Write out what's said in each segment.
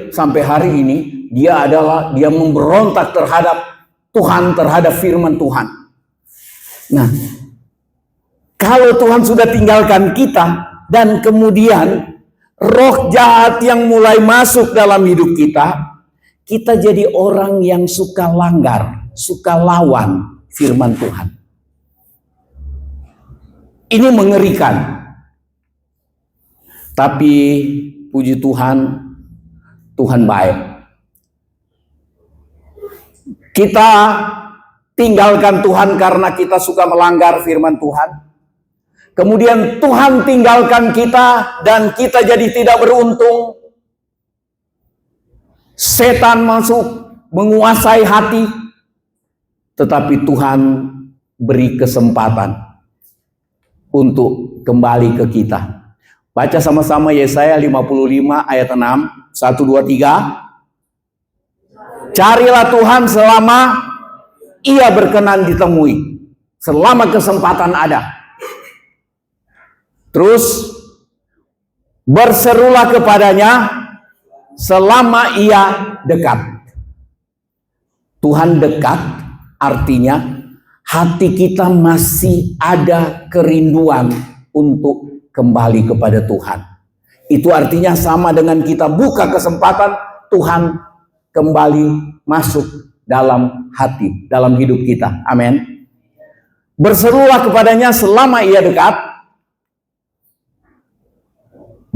sampai hari ini dia memberontak terhadap Tuhan, terhadap firman Tuhan. Nah, kalau Tuhan sudah tinggalkan kita dan kemudian roh jahat yang mulai masuk dalam hidup kita, kita jadi orang yang suka langgar, suka lawan firman Tuhan. Ini mengerikan. Tapi puji Tuhan, Tuhan baik. Kita tinggalkan Tuhan karena kita suka melanggar firman Tuhan. Kemudian Tuhan tinggalkan kita dan kita jadi tidak beruntung. Setan masuk menguasai hati. Tetapi Tuhan beri kesempatan untuk kembali ke kita. Baca sama-sama Yesaya 55 ayat 6. 1, 2, 3. Carilah Tuhan selama Ia berkenan ditemui. Selama kesempatan ada. Terus berserulah kepadanya selama Ia dekat. Tuhan dekat artinya hati kita masih ada kerinduan untuk kembali kepada Tuhan. Itu artinya sama dengan kita buka kesempatan Tuhan kembali masuk dalam hati, dalam hidup kita. Amin. Berserulah kepadanya selama Ia dekat.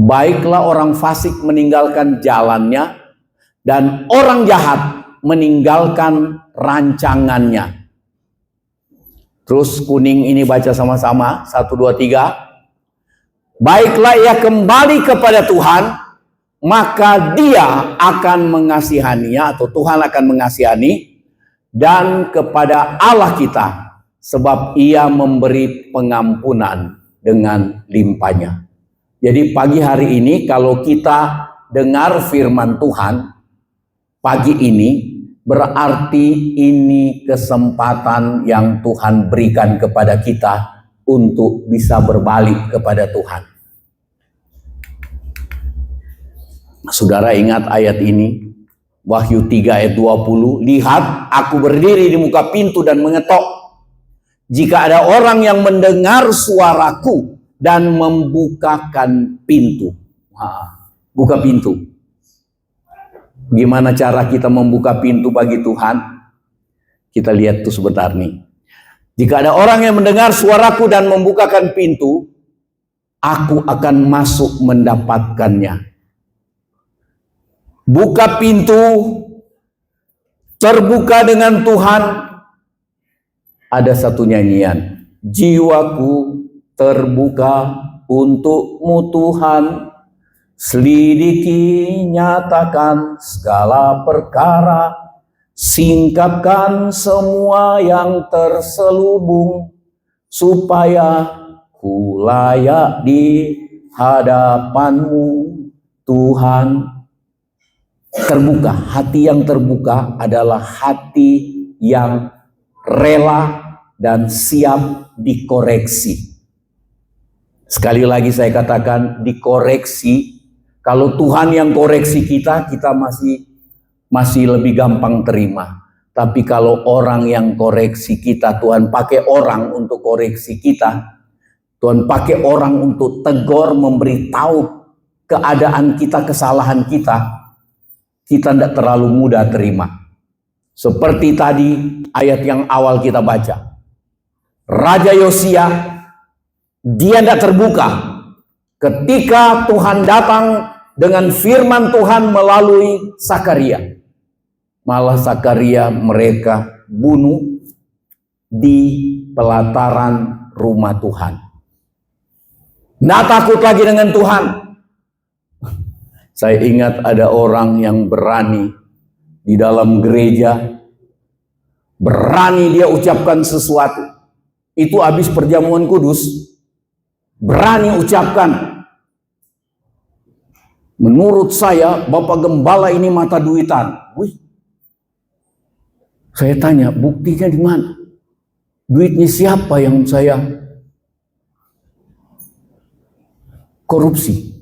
Baiklah orang fasik meninggalkan jalannya, dan orang jahat meninggalkan rancangannya. Terus kuning ini baca sama-sama. 1, 2, 3. Baiklah ia kembali kepada Tuhan, maka Dia akan mengasihaninya, atau Tuhan akan mengasihani, dan kepada Allah kita, sebab Ia memberi pengampunan dengan limpahnya. Jadi pagi hari ini kalau kita dengar firman Tuhan, pagi ini berarti ini kesempatan yang Tuhan berikan kepada kita untuk bisa berbalik kepada Tuhan. Saudara ingat ayat ini, Wahyu 3 ayat 20, lihat aku berdiri di muka pintu dan mengetok. Jika ada orang yang mendengar suaraku dan membukakan pintu. Buka pintu. Gimana cara kita membuka pintu bagi Tuhan? Kita lihat tuh sebentar nih. Jika ada orang yang mendengar suaraku dan membukakan pintu, aku akan masuk mendapatkannya. Buka pintu, terbuka dengan Tuhan. Ada satu nyanyian. Jiwaku terbuka untukmu Tuhan, selidiki nyatakan segala perkara, singkapkan semua yang terselubung, supaya ku layak di hadapanmu Tuhan. Terbuka, hati yang terbuka adalah hati yang rela dan siap dikoreksi. Sekali lagi saya katakan dikoreksi. Kalau Tuhan yang koreksi kita, kita masih lebih gampang terima. Tapi kalau orang yang koreksi kita, Tuhan pakai orang untuk koreksi kita. Tuhan pakai orang untuk tegur, memberitahu keadaan kita, kesalahan kita. Kita tidak terlalu mudah terima. Seperti tadi ayat yang awal kita baca. Raja Yosia, dia tidak terbuka ketika Tuhan datang dengan firman Tuhan melalui Sakaria. Malah Sakaria mereka bunuh di pelataran rumah Tuhan. Nggak takut lagi dengan Tuhan. Saya ingat ada orang yang berani di dalam gereja, berani dia ucapkan sesuatu. Itu habis perjamuan kudus. Berani ucapkan, menurut saya Bapak Gembala ini mata duitan. Wih, saya tanya buktinya di mana? Duitnya siapa yang saya korupsi?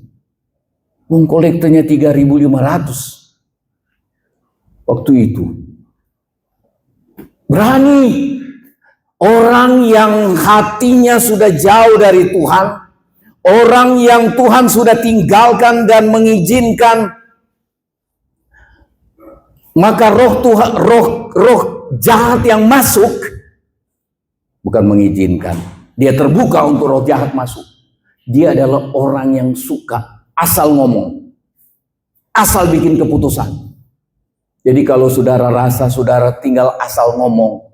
Wong kolektornya 3.500 waktu itu. Berani orang yang hatinya sudah jauh dari Tuhan, orang yang Tuhan sudah tinggalkan dan mengizinkan, maka roh jahat yang masuk, bukan mengizinkan, dia terbuka untuk roh jahat masuk. Dia adalah orang yang suka asal ngomong, asal bikin keputusan. Jadi kalau saudara rasa saudara tinggal asal ngomong,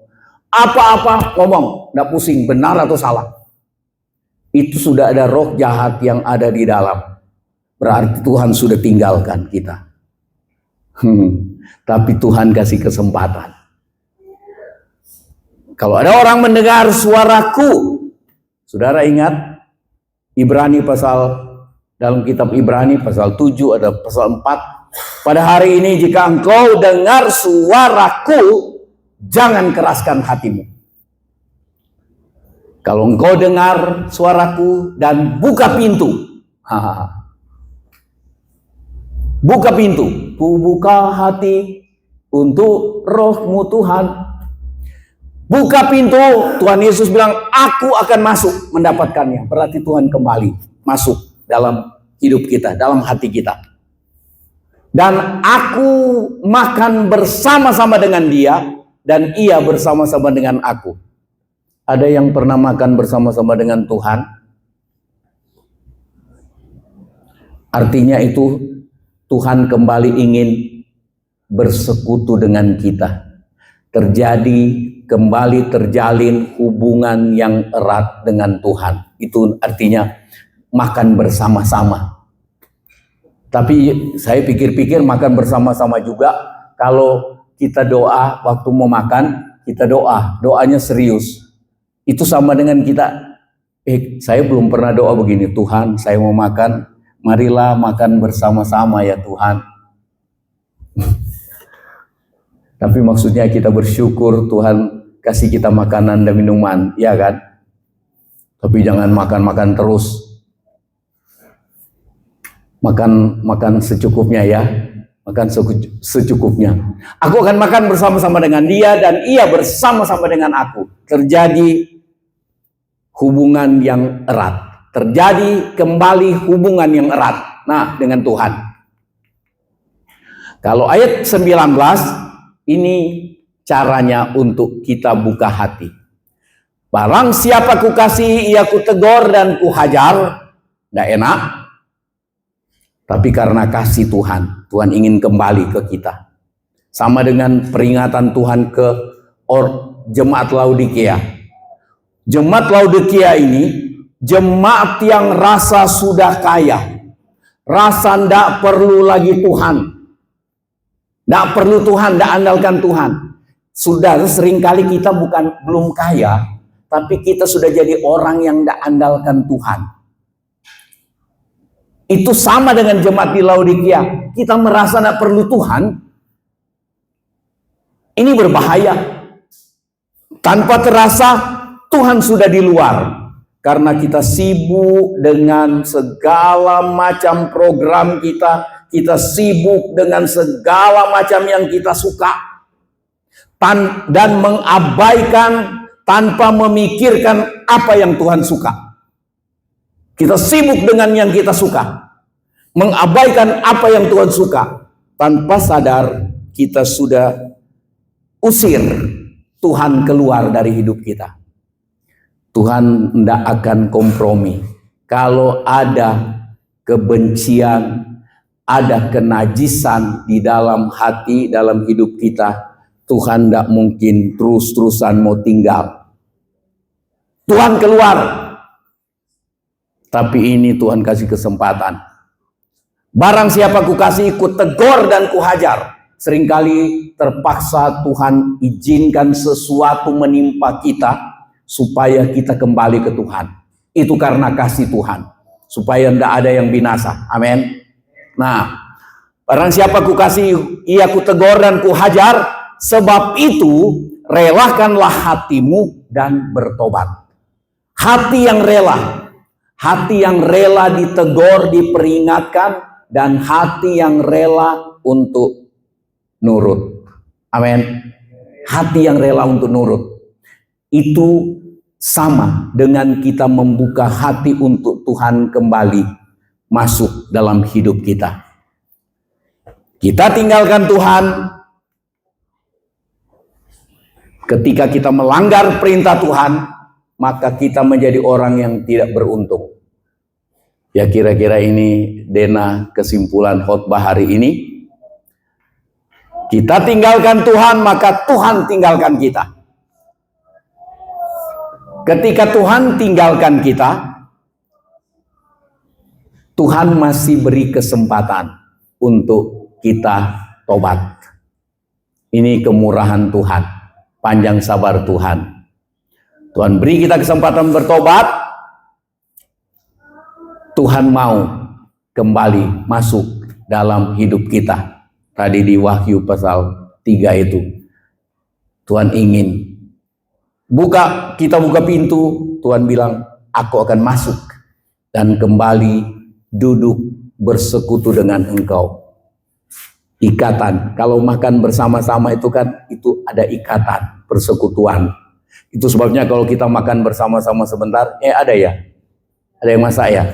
apa-apa ngomong, nggak pusing benar atau salah, itu sudah ada roh jahat yang ada di dalam. Berarti Tuhan sudah tinggalkan kita. Tapi Tuhan kasih kesempatan. Kalau ada orang mendengar suaraku, saudara ingat Ibrani dalam kitab Ibrani pasal 7 ada pasal 4. Pada hari ini jika engkau dengar suaraku, jangan keraskan hatimu. Kalau engkau dengar suaraku dan buka pintu, buka pintu, ku buka hati untuk rohmu Tuhan. Buka pintu, Tuhan Yesus bilang, aku akan masuk mendapatkannya. Berarti Tuhan kembali masuk dalam hidup kita, dalam hati kita. Dan aku makan bersama-sama dengan dia, dan ia bersama-sama dengan aku. Ada yang pernah makan bersama-sama dengan Tuhan? Artinya itu Tuhan kembali ingin bersekutu dengan kita. Kembali terjalin hubungan yang erat dengan Tuhan. Itu artinya makan bersama-sama. Tapi saya pikir-pikir makan bersama-sama juga kalau kita doa waktu mau makan, kita doanya serius. Itu sama dengan kita, saya belum pernah doa begini, Tuhan saya mau makan, marilah makan bersama-sama ya Tuhan. Tapi maksudnya kita bersyukur Tuhan kasih kita makanan dan minuman, ya kan? Tapi jangan makan-makan terus. Makan secukupnya ya, makan secukupnya. Aku akan makan bersama-sama dengan dia dan ia bersama-sama dengan aku. Terjadi hubungan yang erat, terjadi kembali hubungan yang erat. Nah, dengan Tuhan. Kalau ayat 19 ini caranya untuk kita buka hati. Barang siapa ku kasih, ia ku tegur dan ku hajar. Nggak enak. Tapi karena kasih Tuhan, Tuhan ingin kembali ke kita. Sama dengan peringatan Tuhan ke jemaat Laodikia. Jemaat Laodikia ini, jemaat yang rasa sudah kaya. Rasa ndak perlu lagi Tuhan. Ndak perlu Tuhan, ndak andalkan Tuhan. Sudah seringkali kita belum kaya, tapi kita sudah jadi orang yang ndak andalkan Tuhan. Itu sama dengan jemaat di Laodikia. Kita merasa tidak perlu Tuhan. Ini berbahaya. Tanpa terasa Tuhan sudah di luar. Karena kita sibuk dengan segala macam program kita. Kita sibuk dengan segala macam yang kita suka. Dan mengabaikan tanpa memikirkan apa yang Tuhan suka. Kita sibuk dengan yang kita suka, mengabaikan apa yang Tuhan suka. Tanpa sadar kita sudah usir Tuhan keluar dari hidup kita. Tuhan tidak akan kompromi. Kalau ada kebencian, ada kenajisan di dalam hati, dalam hidup kita, Tuhan tidak mungkin terus-terusan mau tinggal. Tuhan keluar. Tapi ini Tuhan kasih kesempatan. Barang siapa ku kasih, ku tegur dan ku hajar. Seringkali terpaksa Tuhan izinkan sesuatu menimpa kita supaya kita kembali ke Tuhan. Itu karena kasih Tuhan. Supaya tidak ada yang binasa. Amin. Nah, barang siapa ku kasih, ia ku tegur dan ku hajar. Sebab itu relakanlah hatimu dan bertobat. Hati yang rela. Hati yang rela ditegur, diperingatkan, dan hati yang rela untuk nurut. Amin. Hati yang rela untuk nurut. Itu sama dengan kita membuka hati untuk Tuhan kembali masuk dalam hidup kita. Kita tinggalkan Tuhan. Ketika kita melanggar perintah Tuhan, maka kita menjadi orang yang tidak beruntung. Ya, kira-kira ini Dena kesimpulan khotbah hari ini. Kita tinggalkan Tuhan, maka Tuhan tinggalkan kita. Ketika Tuhan tinggalkan kita, Tuhan masih beri kesempatan untuk kita tobat. Ini kemurahan Tuhan, panjang sabar Tuhan. Tuhan beri kita kesempatan bertobat. Tuhan mau kembali masuk dalam hidup kita. Tadi di Wahyu pasal 3 itu. Tuhan ingin kita buka pintu, Tuhan bilang, aku akan masuk dan kembali duduk bersekutu dengan engkau. Ikatan, kalau makan bersama-sama itu kan, itu ada ikatan, persekutuan. Itu sebabnya kalau kita makan bersama-sama sebentar, ada ya? Ada yang masak ya?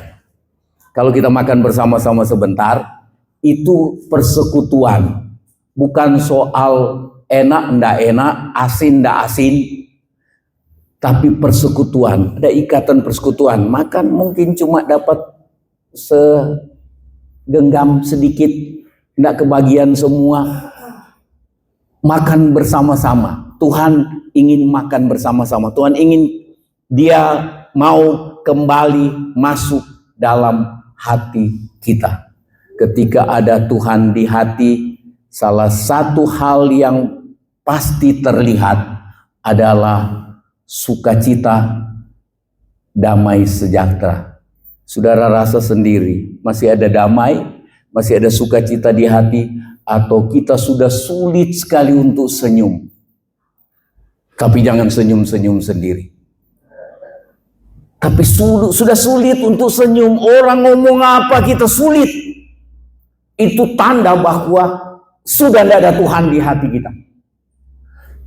Kalau kita makan bersama-sama sebentar, itu persekutuan. Bukan soal enak, ndak enak, asin, ndak asin. Tapi persekutuan, ada ikatan persekutuan. Makan mungkin cuma dapat segenggam sedikit, tidak kebagian semua. Makan bersama-sama. Tuhan ingin makan bersama-sama. Tuhan ingin dia mau kembali masuk dalam hati kita. Ketika ada Tuhan di hati, salah satu hal yang pasti terlihat adalah sukacita, damai sejahtera. Saudara rasa sendiri, masih ada damai, masih ada sukacita di hati, atau kita sudah sulit sekali untuk senyum. Tapi jangan senyum-senyum sendiri. Tapi sudah sulit untuk senyum. Orang ngomong apa kita sulit. Itu tanda bahwa sudah tidak ada Tuhan di hati kita.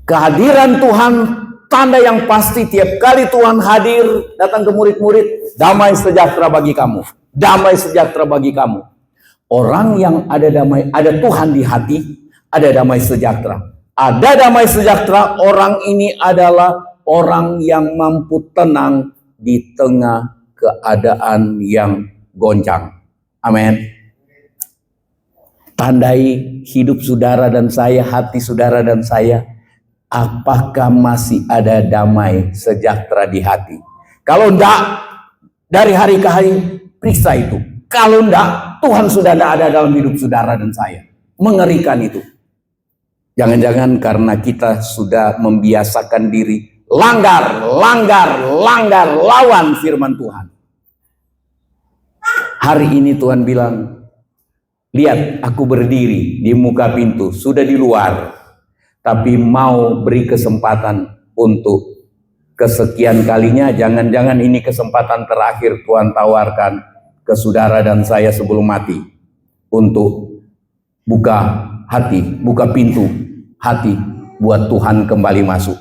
Kehadiran Tuhan, tanda yang pasti tiap kali Tuhan hadir, datang ke murid-murid, damai sejahtera bagi kamu. Damai sejahtera bagi kamu. Orang yang ada damai, ada Tuhan di hati, ada damai sejahtera. Ada damai sejahtera, orang ini adalah orang yang mampu tenang di tengah keadaan yang goncang. Amin. Tandai hidup saudara dan saya, hati saudara dan saya, apakah masih ada damai sejahtera di hati? Kalau enggak, dari hari ke hari periksa itu. Kalau enggak, Tuhan sudah tidak ada dalam hidup saudara dan saya. Mengerikan itu. Jangan-jangan karena kita sudah membiasakan diri langgar, lawan firman Tuhan. Hari ini Tuhan bilang, lihat aku berdiri di muka pintu, sudah di luar. Tapi mau beri kesempatan untuk kesekian kalinya, jangan-jangan ini kesempatan terakhir Tuhan tawarkan ke saudara dan saya sebelum mati. Untuk buka hati, buka pintu hati buat Tuhan kembali masuk.